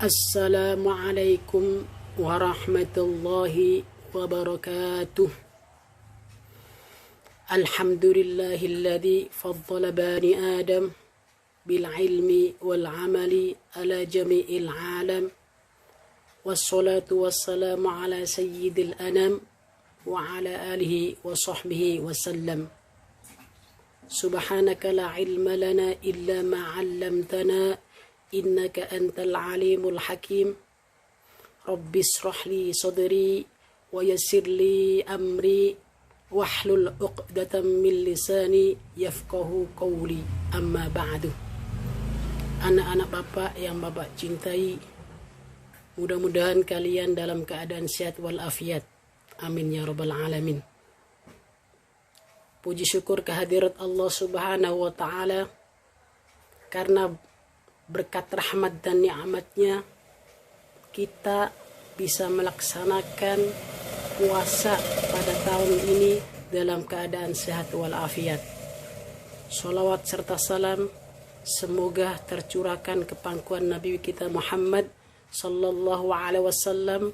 Assalamualaikum warahmatullahi wabarakatuh. Alhamdulillahilladzi faddala bani Adam bil ilmi wal amali ala jami'il alam. Wassalatu wassalamu ala sayyidil anam wa ala alihi wa sahbihi wasallam. Subhanaka la ilma lana illa ma 'allamtana innaka antal alimul hakim. Rabbi israh li sadri wa yassir li amri wahlul 'uqdatam min lisani yafqahu qawli. Amma ba'du. Anak-anak Bapak yang Bapak cintai, mudah-mudahan kalian dalam keadaan sehat walafiat. Amin ya rabbal alamin. Puji syukur kehadirat Allah Subhanahu wa ta'ala, karena berkat rahmat dan nikmatnya kita bisa melaksanakan puasa pada tahun ini dalam keadaan sehat walafiat. Sholawat serta salam semoga tercurahkan ke pangkuan Nabi kita Muhammad sallallahu alaihi wasallam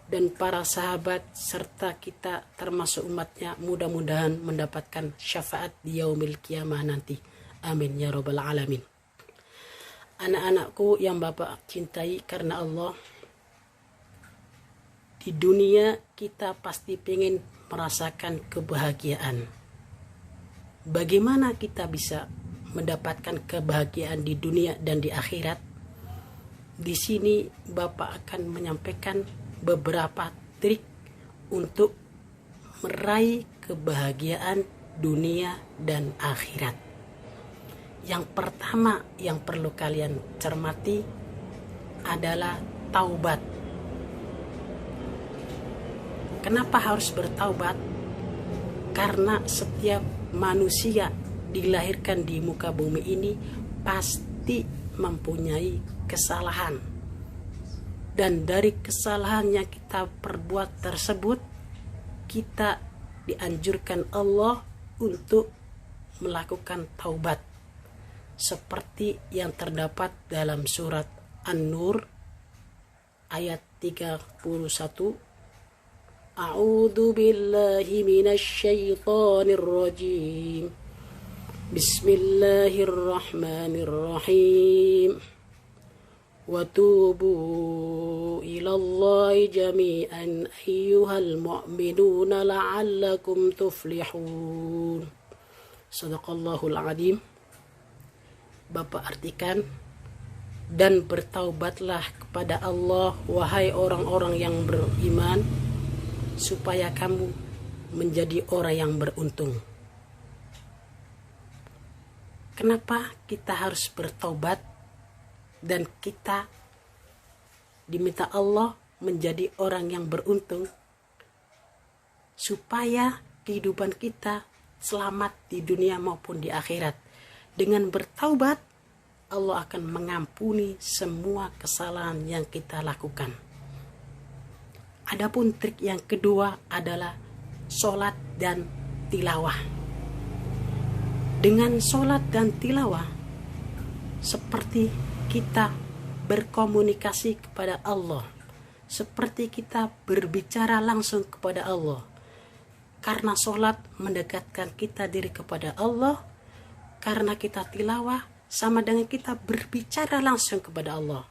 dan para sahabat serta kita termasuk umatnya, mudah-mudahan mendapatkan syafaat di yaumil kiamah nanti. Amin ya rabbal alamin. Anak-anakku yang Bapak cintai karena Allah, di dunia kita pasti pengen merasakan kebahagiaan. Bagaimana kita bisa mendapatkan kebahagiaan di dunia dan di akhirat? Di sini Bapak akan menyampaikan beberapa trik untuk meraih kebahagiaan dunia dan akhirat. Yang pertama yang perlu kalian cermati adalah taubat. Kenapa harus bertaubat? Karena setiap manusia dilahirkan di muka bumi ini pasti mempunyai kesalahan. Dan dari kesalahan yang kita perbuat tersebut, kita dianjurkan Allah untuk melakukan taubat. Seperti yang terdapat dalam surat An-Nur ayat 31. A'udzu billahi minasyaitonir rajim. Bismillahirrahmanirrahim. Wa tubu ilallahi jami'an ayyuhal mu'minuna la'allakum tuflihun. Shadaqallahul azim. Bapak artikan, dan bertaubatlah kepada Allah wahai orang-orang yang beriman, supaya kamu menjadi orang yang beruntung. Kenapa kita harus bertaubat dan kita diminta Allah menjadi orang yang beruntung? Supaya kehidupan kita selamat di dunia maupun di akhirat. Dengan bertaubat, Allah akan mengampuni semua kesalahan yang kita lakukan. Adapun trik yang kedua adalah sholat dan tilawah. Dengan sholat dan tilawah, seperti kita berkomunikasi kepada Allah, seperti kita berbicara langsung kepada Allah. Karena sholat mendekatkan kita diri kepada Allah, karena kita tilawah sama dengan kita berbicara langsung kepada Allah.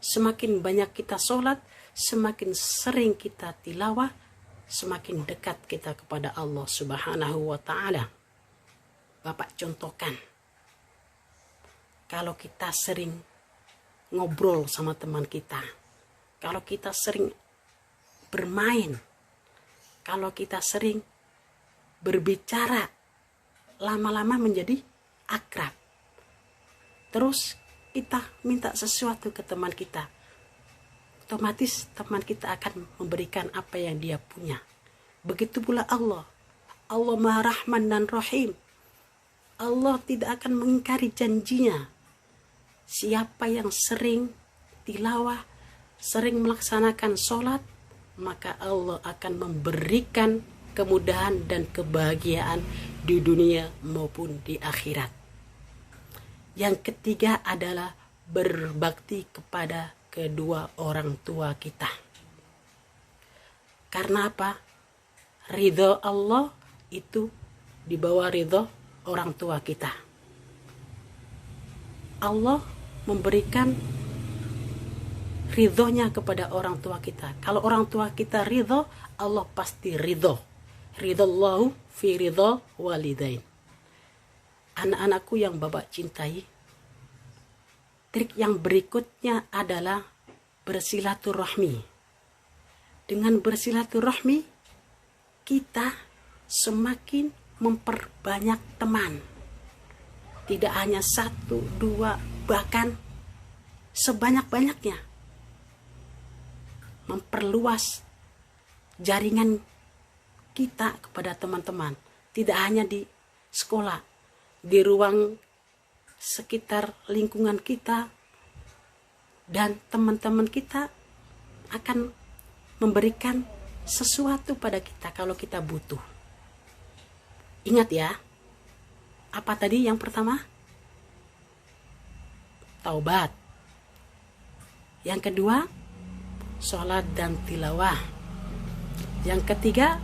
Semakin banyak kita sholat, semakin sering kita tilawah, semakin dekat kita kepada Allah Subhanahu wa ta'ala. Bapak contohkan, kalau kita sering ngobrol sama teman kita, kalau kita sering bermain, kalau kita sering berbicara, lama-lama menjadi akrab. Terus kita minta sesuatu ke teman kita, otomatis teman kita akan memberikan apa yang dia punya. Begitu pula Allah. Allah Maha Rahman dan Rahim. Allah tidak akan mengingkari janjinya. Siapa yang sering tilawah, sering melaksanakan sholat, maka Allah akan memberikan kemudahan dan kebahagiaan di dunia maupun di akhirat. Yang ketiga adalah berbakti kepada kedua orang tua kita. Karena apa? Ridho Allah itu di bawah ridho orang tua kita. Allah memberikan ridhonya kepada orang tua kita. Kalau orang tua kita ridho, Allah pasti ridho. Ridallahu fi ridho walidain. Anak-anakku yang Bapak cintai, trik yang berikutnya adalah bersilaturahmi. Dengan bersilaturahmi, kita semakin memperbanyak teman. Tidak hanya 1, 2, bahkan sebanyak-banyaknya. Memperluas jaringan kita kepada teman-teman. Tidak hanya di sekolah, di ruang sekitar lingkungan kita, dan teman-teman kita akan memberikan sesuatu pada kita kalau kita butuh. Ingat ya, apa tadi yang pertama? Taubat. Yang kedua, sholat dan tilawah. Yang ketiga,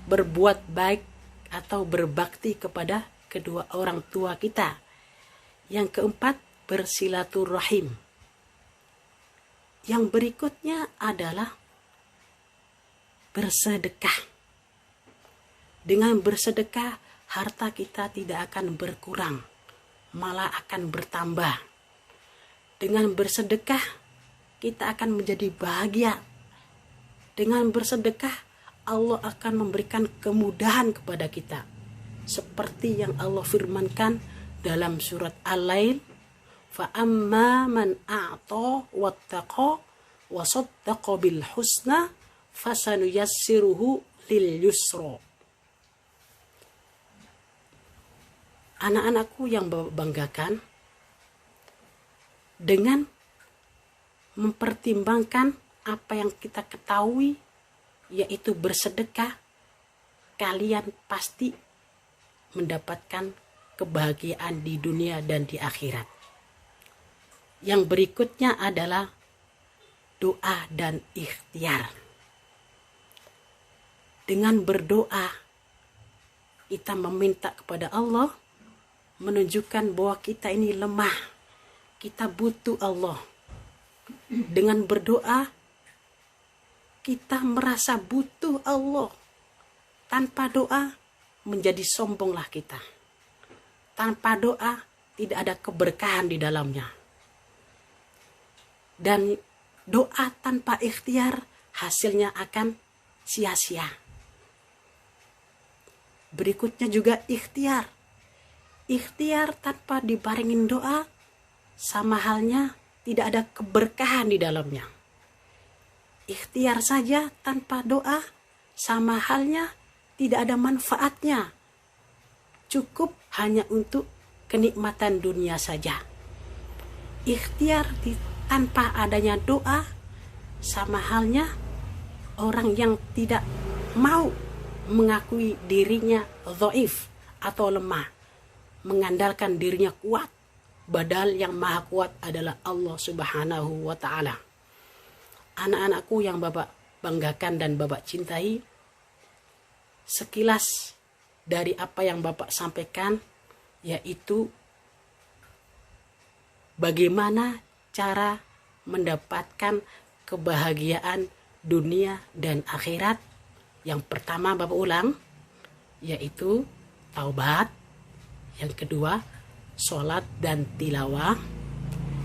berbuat baik atau berbakti kepada kedua orang tua kita. Yang keempat, bersilaturahim. Yang berikutnya adalah bersedekah. Dengan bersedekah, harta kita tidak akan berkurang, malah akan bertambah. Dengan bersedekah, kita akan menjadi bahagia. Dengan bersedekah, Allah akan memberikan kemudahan kepada kita. Seperti yang Allah firmankan dalam surat Al-Lail, فَأَمَّا مَنْ أَعْطَى وَاتَّقَى وَصَدَّقَ بِالْحُسْنَى فَسَنُيَسِّرُهُ لِلْيُسْرَى. Anak-anakku yang banggakan, dengan mempertimbangkan apa yang kita ketahui, yaitu bersedekah, kalian pasti mendapatkan kebahagiaan di dunia dan di akhirat. Yang berikutnya adalah doa dan ikhtiar. Dengan berdoa, kita meminta kepada Allah, menunjukkan bahwa kita ini lemah, kita butuh Allah. Dengan berdoa, kita merasa butuh Allah. Tanpa doa, menjadi sombonglah kita. Tanpa doa, tidak ada keberkahan di dalamnya. Dan doa tanpa ikhtiar, hasilnya akan sia-sia. Berikutnya juga ikhtiar. Ikhtiar tanpa dibarengin doa, sama halnya tidak ada keberkahan di dalamnya. Ikhtiar saja tanpa doa, sama halnya tidak ada manfaatnya. Cukup hanya untuk kenikmatan dunia saja. Ikhtiar tanpa adanya doa, sama halnya orang yang tidak mau mengakui dirinya dhaif atau lemah, mengandalkan dirinya kuat, padahal yang maha kuat adalah Allah Subhanahu wa ta'ala. Anak-anakku yang Bapak banggakan dan Bapak cintai, sekilas dari apa yang Bapak sampaikan, yaitu bagaimana cara mendapatkan kebahagiaan dunia dan akhirat. Yang pertama Bapak ulang, yaitu taubat. Yang kedua, sholat dan tilawah.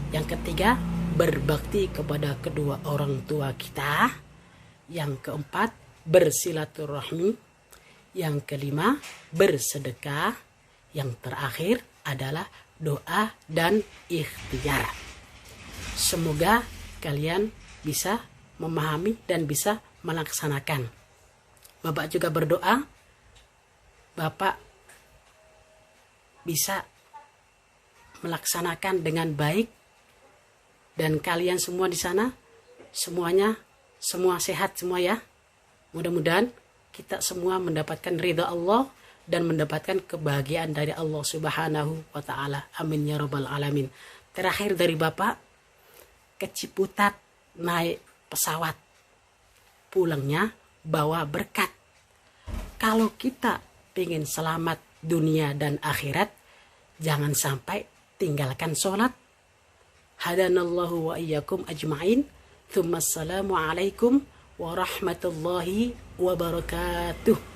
Yang ketiga, berbakti kepada kedua orang tua kita. Yang keempat, bersilaturahmi. Yang kelima, bersedekah. Yang terakhir adalah doa dan ikhtiar. Semoga kalian bisa memahami dan bisa melaksanakan. Bapak juga berdoa, Bapak bisa melaksanakan dengan baik, dan kalian semua di sana semua sehat semua ya. Mudah-mudahan kita semua mendapatkan ridha Allah dan mendapatkan kebahagiaan dari Allah Subhanahu wa ta'ala. Amin ya rabbal alamin. Terakhir dari Bapak, ke Ciputat naik pesawat, pulangnya bawa berkat. Kalau kita pengen selamat dunia dan akhirat, jangan sampai tinggalkan sholat. Hadanallahu wa iyyakum ajma'in. Tsumma assalamu alaikum warahmatullahi wabarakatuh.